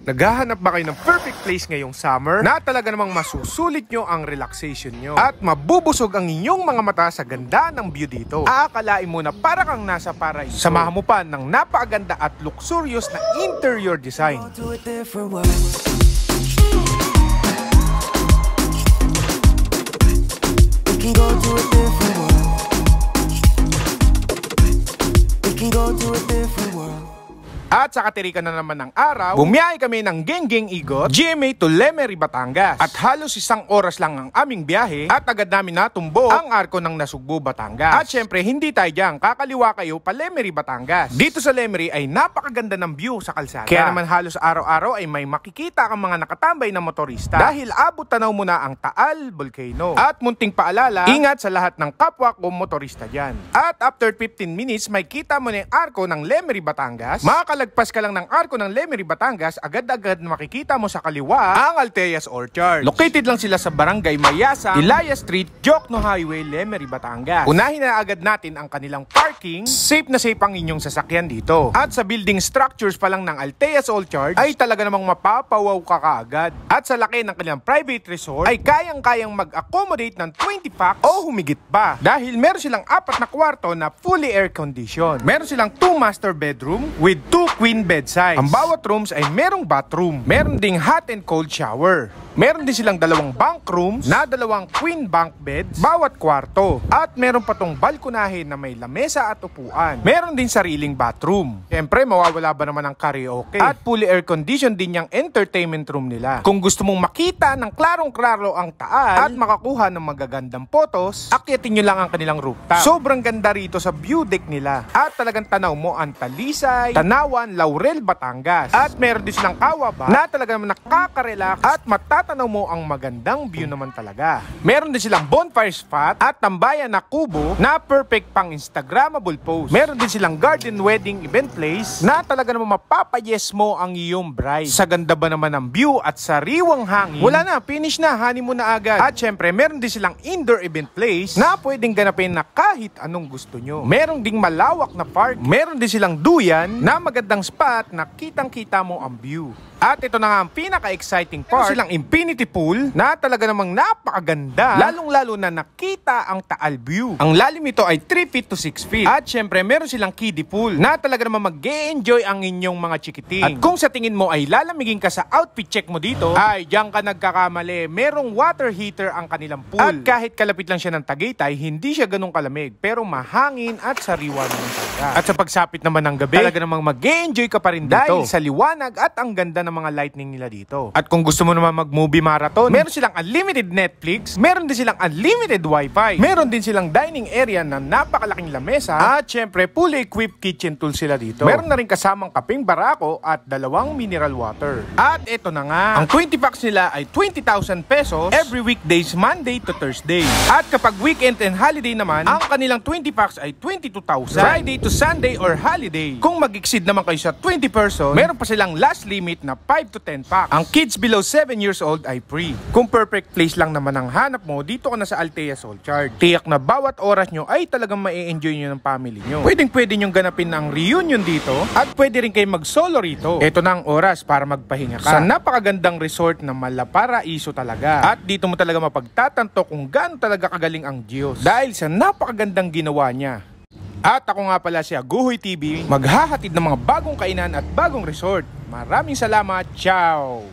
Naghahanap ba kayo ng perfect place ngayong summer na talaga namang masusulit nyo ang relaxation nyo at mabubusog ang inyong mga mata sa ganda ng view dito? Aakalain mo na para kang nasa paraiso. Samahan mo pa ng napakaganda at luxurious na interior design. At sa katirikan na naman ng araw, bumiyahe kami ng Genggeng Igot, GMA to Lemery, Batangas. At halos 1 oras lang ang aming biyahe at agad namin natumbo ang arko ng Nasugbu, Batangas. At syempre, hindi tayo dyan, kakaliwa kayo pa Lemery, Batangas. Dito sa Lemery ay napakaganda ng view sa kalsada. Kaya naman halos araw-araw ay may makikita kang mga nakatambay na motorista. Dahil abot tanaw mo na ang Taal Volcano. At munting paalala, ingat sa lahat ng kapwa ko motorista dyan. At after 15 minutes, may kita mo na yung arko ng Lemery, Batangas. Lagpas ka lang ng arko ng Lemery, Batangas, agad-agad na makikita mo sa kaliwa ang Alteas Orchard. Located lang sila sa Barangay Mayasa, Ilaya Street, Jokno Highway, Lemery, Batangas. Unahin na agad natin ang kanilang parking. Safe na safe ang inyong sasakyan dito. At sa building structures pa lang ng Alteas Orchard ay talaga namang mapapawaw ka kaagad. At sa laki ng kanilang private resort ay kayang-kayang mag-accommodate ng 20 packs o humigit pa. Dahil meron silang 4 na kwarto na fully air conditioned. Meron silang 2 master bedroom with 2 queen bed size. Ang bawat rooms ay merong bathroom. Meron ding hot and cold shower. Meron din silang 2 bunk rooms na 2 queen bunk beds bawat kwarto. At meron pa tong balkonahe na may lamesa at upuan. Meron din sariling bathroom. Siyempre, mawawala ba naman ang karaoke? At fully air conditioned din yung entertainment room nila. Kung gusto mong makita ng klarong-klaro ang Taal at makakuha ng magagandang photos, akyatin nyo lang ang kanilang rooftop. Sobrang ganda rito sa view deck nila. At talagang tanaw mo ang Talisay, Tanawan, Laurel, Batangas. At meron din silang kawaba na talaga naman nakaka-relax at matatanaw mo ang magandang view naman talaga. Meron din silang bonfire spot at tambayan na kubo na perfect pang Instagrammable post. Meron din silang garden wedding event place na talaga naman mapapayes mo ang iyong bride. Sa ganda ba naman ng view at sariwang hangin, wala na, finish na, honeymoon na agad. At syempre, meron din silang indoor event place na pwedeng ganapin na kahit anong gusto nyo. Meron ding malawak na park. Meron din silang duyan na magandang spot na kitang-kita mo ang view. At ito na nga ang pinaka-exciting part, silang infinity pool na talaga namang napakaganda, lalong-lalo na nakita ang Taal view. Ang lalim nito ay 3 feet to 6 feet. At syempre, meron silang kiddie pool na talaga namang mag-e-enjoy ang inyong mga chikiting. At kung sa tingin mo ay lalamigin ka sa outfit check mo dito, ay diyan ka nagkakamali. Merong water heater ang kanilang pool. At kahit kalapit lang siya ng Tagaytay, hindi siya ganun kalamig, pero mahangin at sariwa naman talaga. At sa pagsapit naman ng gabi, talaga namang mag-e-enjoy ka pa rin dito dahil sa liwanag at ang ganda ng mga lightning nila dito. At kung gusto mo naman mag-movie marathon, meron silang unlimited Netflix, meron din silang unlimited wifi, meron din silang dining area na napakalaking lamesa, at syempre fully equipped kitchen tools sila dito. Meron na rin kasamang kaping barako at 2 mineral water. At ito na nga, ang 20 packs nila ay 20,000 pesos every weekdays, Monday to Thursday. At kapag weekend and holiday naman, ang kanilang 20 packs ay 22,000 Friday to Sunday or holiday. Kung mag-exceed naman kayo sa 20 person, meron pa silang last limit na 5 to 10 packs. Ang kids below 7 years old ay free. Kung perfect place lang naman ang hanap mo, dito ka na sa Alteas Orchard. Tiyak na bawat oras nyo ay talagang ma-enjoy nyo ng family nyo. Pwede nyong ganapin ang reunion dito at pwede rin kayo mag-solo rito. Ito na ang oras para magpahinga ka sa napakagandang resort na malaparaiso talaga. At dito mo talaga mapagtatanto kung gaano talaga kagaling ang Diyos dahil sa napakagandang ginawa niya. At ako nga pala si Aguhoy TV, maghahatid ng mga bagong kainan at bagong resort. Maraming salamat, ciao!